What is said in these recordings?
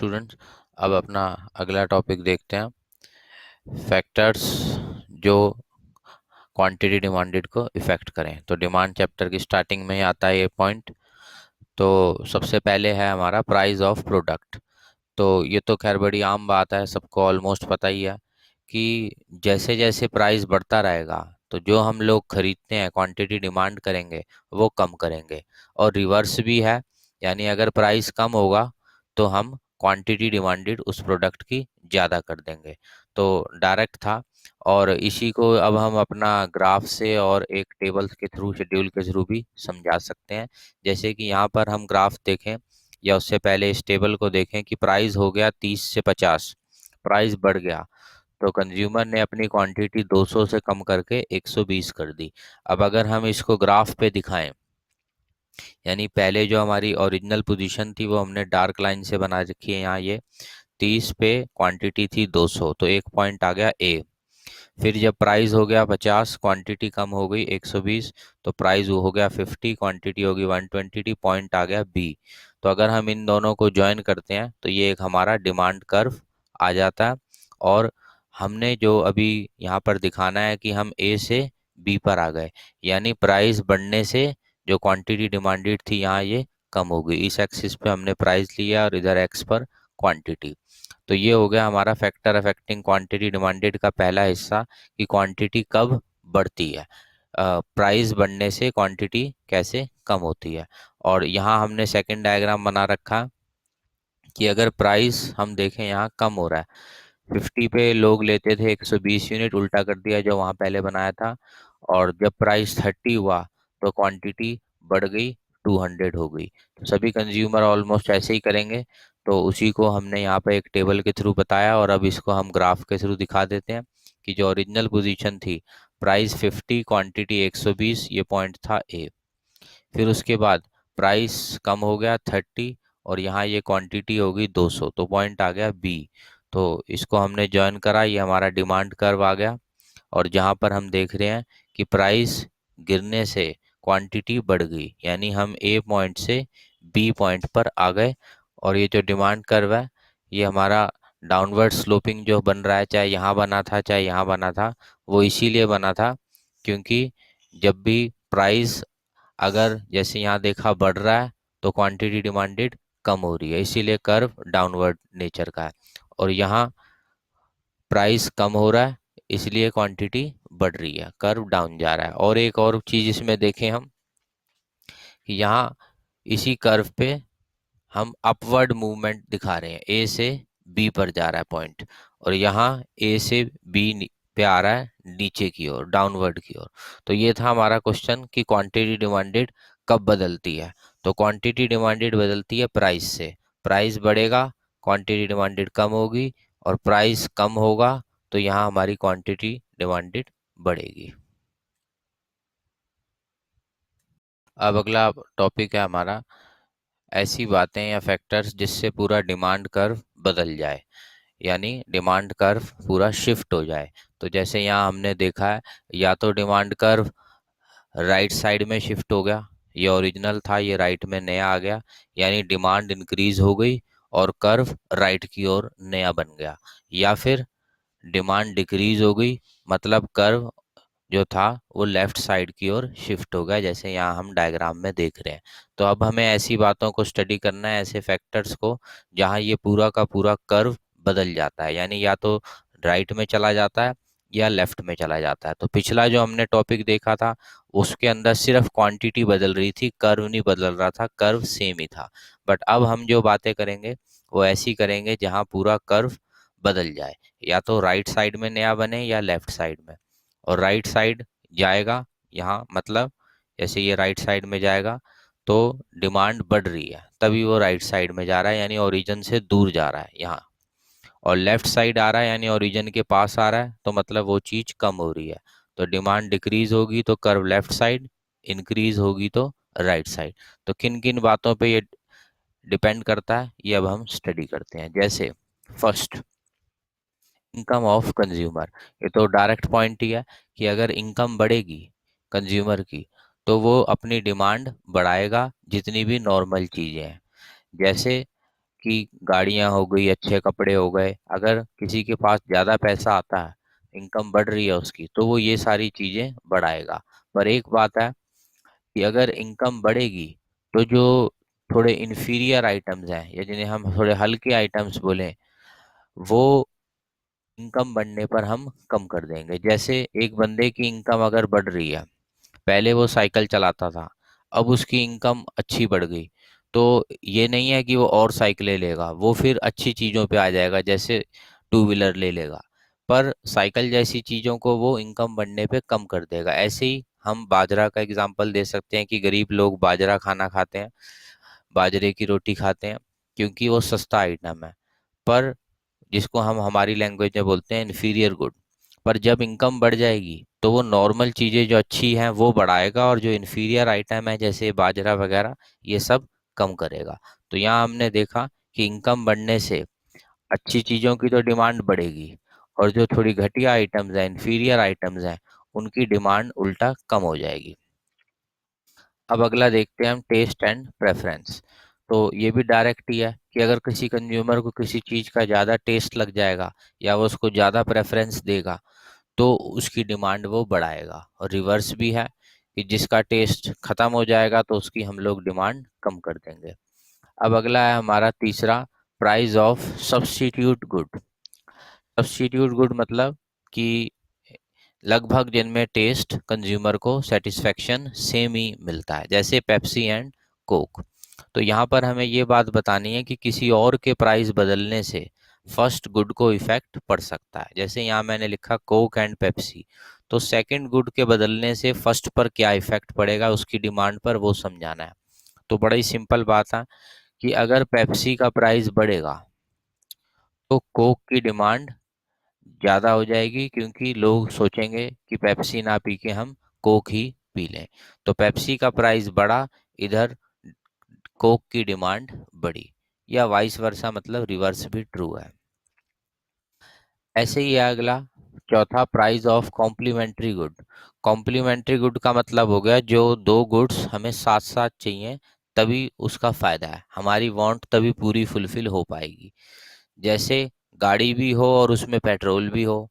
Students, अब अपना अगला टॉपिक देखते हैं। फैक्टर्स जो क्वांटिटी डिमांडेड को इफेक्ट करें। तो डिमांड चैप्टर की स्टार्टिंग में ही आता है ये पॉइंट। तो सबसे पहले है हमारा प्राइस ऑफ प्रोडक्ट। तो ये तो खैर बड़ी आम बात है, सबको ऑलमोस्ट पता ही है कि जैसे जैसे प्राइस बढ़ता रहेगा तो जो हम लोग खरीदते हैं, क्वांटिटी डिमांड करेंगे, वो कम करेंगे। और रिवर्स भी है, यानी अगर प्राइस कम होगा तो हम क्वांटिटी डिमांडेड उस प्रोडक्ट की ज़्यादा कर देंगे। तो डायरेक्ट था। और इसी को अब हम अपना ग्राफ से और एक टेबल के थ्रू, शेड्यूल के थ्रू भी समझा सकते हैं। जैसे कि यहाँ पर हम ग्राफ देखें, या उससे पहले इस टेबल को देखें कि प्राइस हो गया 30 से 50, प्राइस बढ़ गया तो कंज्यूमर ने अपनी क्वांटिटी 200 से कम करके 120 कर दी। अब अगर हम इसको ग्राफ पे दिखाएं, यानी पहले जो हमारी ओरिजिनल पोजीशन थी वो हमने डार्क लाइन से बना रखी है। यहाँ ये 30 पे क्वांटिटी थी 200, तो एक पॉइंट आ गया ए। फिर जब प्राइस हो गया 50, क्वांटिटी कम हो गई 120, तो प्राइस हो गया 50, क्वांटिटी होगी 120, पॉइंट आ गया बी। तो अगर हम इन दोनों को ज्वाइन करते हैं तो ये एक हमारा डिमांड कर्व आ जाता है। और हमने जो अभी यहाँ पर दिखाना है कि हम ए से बी पर आ गए, यानी प्राइस बढ़ने से जो क्वांटिटी डिमांडेड थी यहाँ ये कम हो गई। इस एक्सिस पे हमने प्राइस लिया और इधर एक्स पर क्वांटिटी। तो ये हो गया हमारा फैक्टर अफेक्टिंग क्वांटिटी डिमांडेड का पहला हिस्सा, कि क्वांटिटी कब बढ़ती है, प्राइस बढ़ने से क्वांटिटी कैसे कम होती है। और यहाँ हमने सेकंड डायग्राम बना रखा कि अगर प्राइस हम देखें यहाँ कम हो रहा है, 50 पे लोग लेते थे 120 यूनिट, उल्टा कर दिया जो वहाँ पहले बनाया था। और जब प्राइस 30 हुआ तो क्वांटिटी बढ़ गई, 200 हो गई। तो सभी कंज्यूमर ऑलमोस्ट ऐसे ही करेंगे। तो उसी को हमने यहाँ पे एक टेबल के थ्रू बताया, और अब इसको हम ग्राफ के थ्रू दिखा देते हैं कि जो ओरिजिनल पोजीशन थी, प्राइस 50, क्वांटिटी 120, ये पॉइंट था ए। फिर उसके बाद प्राइस कम हो गया 30, और यहाँ ये क्वांटिटी होगी 200, तो पॉइंट आ गया बी। तो इसको हमने ज्वाइन करा, ये हमारा डिमांड कर्व आ गया। और जहाँ पर हम देख रहे हैं कि प्राइस गिरने से क्वांटिटी बढ़ गई, यानी हम ए पॉइंट से बी पॉइंट पर आ गए। और ये जो डिमांड कर्व है, ये हमारा डाउनवर्ड स्लोपिंग जो बन रहा है, चाहे यहाँ बना था चाहे यहाँ बना था, वो इसीलिए बना था क्योंकि जब भी प्राइस, अगर जैसे यहाँ देखा बढ़ रहा है, तो क्वांटिटी डिमांडेड कम हो रही है, इसीलिए कर्व डाउनवर्ड नेचर का है। और यहाँ प्राइस कम हो रहा है, इसलिए क्वांटिटी बढ़ रही है, कर्व डाउन जा रहा है। और एक और चीज इसमें देखें हम, कि यहाँ इसी कर्व पे हम अपवर्ड मूवमेंट दिखा रहे हैं, ए से बी पर जा रहा है पॉइंट, और यहाँ ए से बी पे आ रहा है नीचे की ओर, डाउनवर्ड की ओर। तो ये था हमारा क्वेश्चन कि क्वांटिटी डिमांडेड कब बदलती है। तो क्वांटिटी डिमांडेड बदलती है प्राइस से। प्राइस बढ़ेगा, क्वांटिटी डिमांडेड कम होगी, और प्राइस कम होगा तो यहाँ हमारी क्वांटिटी डिमांडेड बढ़ेगी। अब अगला टॉपिक है हमारा ऐसी बातें या फैक्टर्स जिससे पूरा डिमांड कर्व बदल जाए, यानी डिमांड कर्व पूरा शिफ्ट हो जाए। तो जैसे यहाँ हमने देखा है, या तो डिमांड कर्व राइट साइड में शिफ्ट हो गया, ये ओरिजिनल था, ये राइट में नया आ गया, यानी डिमांड इंक्रीज हो गई और कर्व राइट की ओर नया बन गया। या फिर डिमांड डिक्रीज हो गई, मतलब कर्व जो था वो लेफ्ट साइड की ओर शिफ्ट हो गया, जैसे यहाँ हम डायग्राम में देख रहे हैं। तो अब हमें ऐसी बातों को स्टडी करना है, ऐसे फैक्टर्स को जहाँ ये पूरा का पूरा कर्व बदल जाता है, यानी या तो राइट में चला जाता है या लेफ्ट में चला जाता है। तो पिछला जो हमने टॉपिक देखा था उसके अंदर सिर्फ क्वांटिटी बदल रही थी, कर्व नहीं बदल रहा था, कर्व सेम ही था। बट अब हम जो बातें करेंगे वो ऐसी करेंगे जहाँ पूरा कर्व बदल जाए, या तो राइट साइड में नया बने या लेफ्ट साइड में। और राइट साइड जाएगा यहाँ, मतलब जैसे ये राइट साइड में जाएगा तो डिमांड बढ़ रही है, तभी वो राइट साइड में जा रहा है, यानी ओरिजिन से दूर जा रहा है यहाँ। और लेफ्ट साइड आ रहा है यानी ओरिजिन के पास आ रहा है, तो मतलब वो चीज कम हो रही है। तो डिमांड डिक्रीज होगी तो कर्व लेफ्ट साइड, इंक्रीज होगी तो राइट साइड। तो किन किन बातों पे ये डिपेंड करता है, ये अब हम स्टडी करते हैं। जैसे फर्स्ट, इनकम ऑफ कंज्यूमर। ये तो डायरेक्ट पॉइंट ही है कि अगर इनकम बढ़ेगी कंज्यूमर की तो वो अपनी डिमांड बढ़ाएगा, जितनी भी नॉर्मल चीजें हैं। जैसे कि गाड़ियां हो गई, अच्छे कपड़े हो गए, अगर किसी के पास ज़्यादा पैसा आता है, इनकम बढ़ रही है उसकी, तो वो ये सारी चीज़ें बढ़ाएगा। पर एक बात है कि अगर इनकम बढ़ेगी तो जो थोड़े इन्फीरियर आइटम्स हैं या जिन्हें हम थोड़े हल्के आइटम्स बोलें, वो इनकम बढ़ने पर हम कम कर देंगे। जैसे एक बंदे की इनकम अगर बढ़ रही है, पहले वो साइकिल चलाता था, अब उसकी इनकम अच्छी बढ़ गई, तो ये नहीं है कि वो और साइकिलें लेगा, वो फिर अच्छी चीज़ों पे आ जाएगा, जैसे टू व्हीलर ले लेगा। पर साइकिल जैसी चीज़ों को वो इनकम बढ़ने पे कम कर देगा। ऐसे ही हम बाजरा का एग्जांपल दे सकते हैं कि गरीब लोग बाजरा खाना खाते हैं, बाजरे की रोटी खाते हैं, क्योंकि वो सस्ता आइटम है, पर जिसको हम हमारी लैंग्वेज में बोलते हैं इन्फीरियर गुड। पर जब इनकम बढ़ जाएगी तो वो नॉर्मल चीज़ें जो अच्छी हैं वो बढ़ाएगा, और जो इन्फीरियर आइटम है जैसे बाजरा वगैरह, ये सब कम करेगा। तो यहाँ हमने देखा कि इनकम बढ़ने से अच्छी चीज़ों की तो डिमांड बढ़ेगी, और जो थोड़ी घटिया आइटम्स हैं, इन्फीरियर आइटम्स हैं, उनकी डिमांड उल्टा कम हो जाएगी। अब अगला देखते हैं हम, टेस्ट एंड प्रेफरेंस। तो ये भी डायरेक्ट ही है कि अगर किसी कंज्यूमर को किसी चीज़ का ज़्यादा टेस्ट लग जाएगा या वो उसको ज़्यादा प्रेफरेंस देगा, तो उसकी डिमांड वो बढ़ाएगा। और रिवर्स भी है कि जिसका टेस्ट ख़त्म हो जाएगा तो उसकी हम लोग डिमांड कम कर देंगे। अब अगला है हमारा तीसरा, price of substitute good. Substitute good मतलब कि लगभग जिनमें टेस्ट कंज्यूमर को सेटिस्फेक्शन सेम ही मिलता है, जैसे पेप्सी एंड कोक। तो यहाँ पर हमें ये बात बतानी है कि किसी और के प्राइस बदलने से फर्स्ट गुड को इफेक्ट पड़ सकता है। जैसे यहाँ मैंने लिखा कोक एंड पेप्सी, तो सेकंड गुड के बदलने से फर्स्ट पर क्या इफेक्ट पड़ेगा, उसकी डिमांड पर, वो समझाना है। तो बड़ा ही सिंपल बात है कि अगर पेप्सी का प्राइस बढ़ेगा तो कोक की डिमांड ज़्यादा हो जाएगी, क्योंकि लोग सोचेंगे कि पेप्सी ना पी के हम कोक ही पी लें। तो पेप्सी का प्राइस बढ़ा, इधर कोक की डिमांड बढ़ी, या वाइस वर्सा, मतलब रिवर्स भी ट्रू है। ऐसे ही है अगला, चौथा, price of complementary good. Complementary good का मतलब हो गया जो दो गुड्स हमें साथ साथ चाहिए, तभी उसका फायदा है, हमारी वांट तभी पूरी फुलफिल हो पाएगी। जैसे गाड़ी भी हो और उसमें पेट्रोल भी हो,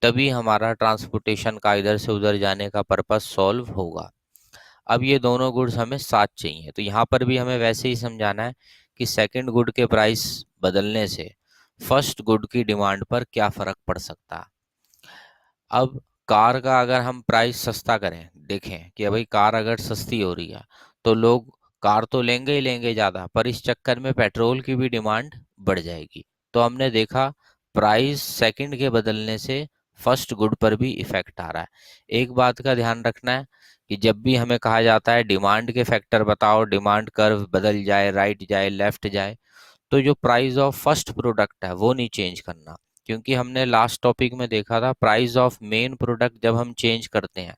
तभी हमारा ट्रांसपोर्टेशन का इधर से उधर जाने का पर्पस सॉल्व होगा। अब ये दोनों गुड्स हमें साथ चाहिए, तो यहाँ पर भी हमें वैसे ही समझाना है कि सेकंड गुड के प्राइस बदलने से फर्स्ट गुड की डिमांड पर क्या फर्क पड़ सकता है। अब कार का अगर हम प्राइस सस्ता करें, देखें कि भाई कार अगर सस्ती हो रही है तो लोग कार तो लेंगे ही लेंगे ज़्यादा, पर इस चक्कर में पेट्रोल की भी डिमांड बढ़ जाएगी। तो हमने देखा प्राइस सेकंड के बदलने से फर्स्ट गुड पर भी इफेक्ट आ रहा है। एक बात का ध्यान रखना है कि जब भी हमें कहा जाता है डिमांड के फैक्टर बताओ, डिमांड कर्व बदल जाए, राइट जाए, लेफ्ट जाए, तो जो प्राइस ऑफ फर्स्ट प्रोडक्ट है वो नहीं चेंज करना। क्योंकि हमने लास्ट टॉपिक में देखा था प्राइस ऑफ मेन प्रोडक्ट जब हम चेंज करते हैं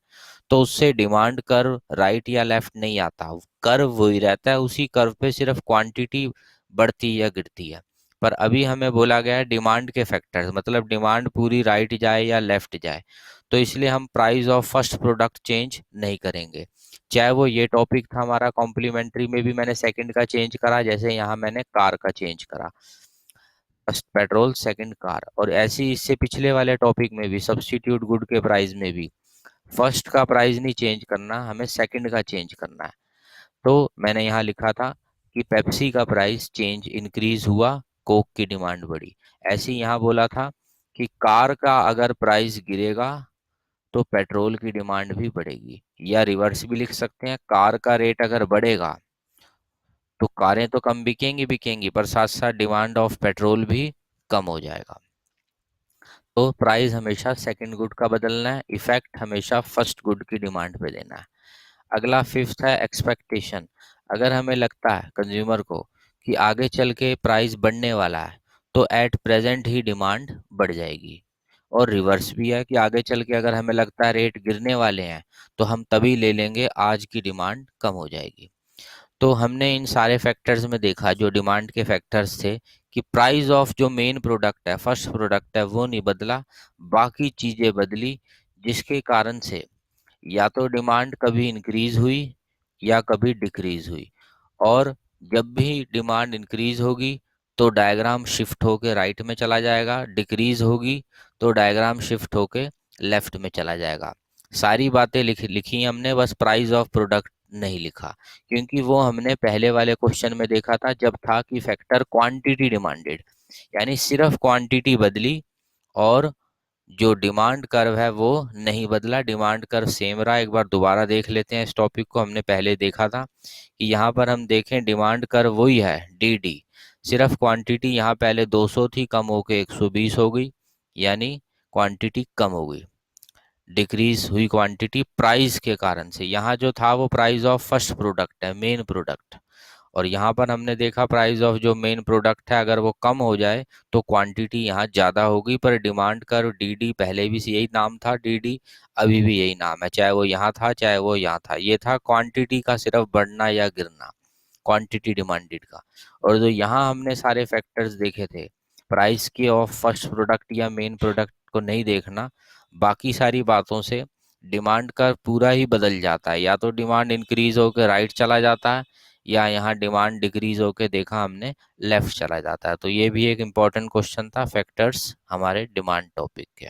तो उससे डिमांड कर्व राइट या लेफ्ट नहीं आता, कर्व वही रहता है, उसी कर्व पे सिर्फ क्वांटिटी बढ़ती या गिरती है। पर अभी हमें बोला गया है डिमांड के फैक्टर्स, मतलब डिमांड पूरी राइट जाए या लेफ्ट जाए, तो इसलिए हम price of first product change नहीं करेंगे। चाहे वो ये टॉपिक था हमारा कॉम्प्लीमेंट्री में भी मैंने सेकंड का चेंज करा, जैसे यहाँ मैंने कार का चेंज करा, फर्स्ट पेट्रोल सेकंड कार, और ऐसे ही इससे पिछले वाले टॉपिक में भी सब्स्टिट्यूट गुड के प्राइस में भी फर्स्ट का प्राइस नहीं चेंज करना, हमें सेकंड का चेंज करना है। तो मैंने यहाँ लिखा था कि पेप्सी का प्राइस चेंज इंक्रीज हुआ, कोक की डिमांड बढ़ी। ऐसे ही यहाँ बोला था कि कार का अगर प्राइस गिरेगा तो पेट्रोल की डिमांड भी बढ़ेगी, या रिवर्स भी लिख सकते हैं, कार का रेट अगर बढ़ेगा तो कारें तो कम बिकेंगी बिकेंगी, पर साथ साथ डिमांड ऑफ पेट्रोल भी कम हो जाएगा। तो प्राइस हमेशा सेकंड गुड का बदलना है, इफेक्ट हमेशा फर्स्ट गुड की डिमांड पे देना है। अगला फिफ्थ है एक्सपेक्टेशन। अगर हमें लगता है कंज्यूमर को कि आगे चल के प्राइस बढ़ने वाला है, तो एट प्रेजेंट ही डिमांड बढ़ जाएगी। और रिवर्स भी है कि आगे चल के अगर हमें लगता है रेट गिरने वाले हैं तो हम तभी ले लेंगे, आज की डिमांड कम हो जाएगी। तो हमने इन सारे फैक्टर्स में देखा जो डिमांड के फैक्टर्स थे कि प्राइस ऑफ जो मेन प्रोडक्ट है, फर्स्ट प्रोडक्ट है, वो नहीं बदला, बाकी चीज़ें बदली, जिसके कारण से या तो डिमांड कभी इंक्रीज हुई या कभी डिक्रीज हुई। और जब भी डिमांड इंक्रीज होगी तो डायग्राम शिफ्ट होके राइट में चला जाएगा, डिक्रीज होगी तो डायग्राम शिफ्ट होके लेफ्ट में चला जाएगा। सारी बातें लिखी हमने, बस प्राइस ऑफ प्रोडक्ट नहीं लिखा, क्योंकि वो हमने पहले वाले क्वेश्चन में देखा था जब था कि फैक्टर क्वांटिटी डिमांडेड, यानी सिर्फ क्वांटिटी बदली और जो डिमांड कर्व है वो नहीं बदला, डिमांड कर्व सेम रहा। एक बार दोबारा देख लेते हैं इस टॉपिक को, हमने पहले देखा था कि यहाँ पर हम देखें डिमांड कर्व वही है डी डी, सिर्फ क्वांटिटी यहाँ पहले 200 थी, कम होके 120 हो गई, यानी क्वांटिटी कम हो गई, डिक्रीज हुई क्वांटिटी प्राइस के कारण से। यहाँ जो था वो प्राइस ऑफ फर्स्ट प्रोडक्ट है, मेन प्रोडक्ट, और यहाँ पर हमने देखा प्राइस ऑफ जो मेन प्रोडक्ट है अगर वो कम हो जाए तो क्वांटिटी यहाँ ज़्यादा होगी। पर डिमांड कर्व डी डी पहले भी यही नाम था, डी डी अभी भी यही नाम है, चाहे वो यहाँ था चाहे वो यहाँ था, ये था क्वांटिटी का सिर्फ बढ़ना या गिरना, क्वांटिटी डिमांडेड का। और जो यहाँ हमने सारे फैक्टर्स देखे थे, प्राइस के ऑफ फर्स्ट प्रोडक्ट या मेन प्रोडक्ट को नहीं देखना, बाकी सारी बातों से डिमांड का पूरा ही बदल जाता है, या तो डिमांड इंक्रीज होकर राइट चला जाता है या यहाँ डिमांड डिक्रीज होके देखा हमने लेफ्ट चला जाता है। तो ये भी एक इम्पॉर्टेंट क्वेश्चन था फैक्टर्स हमारे डिमांड टॉपिक के।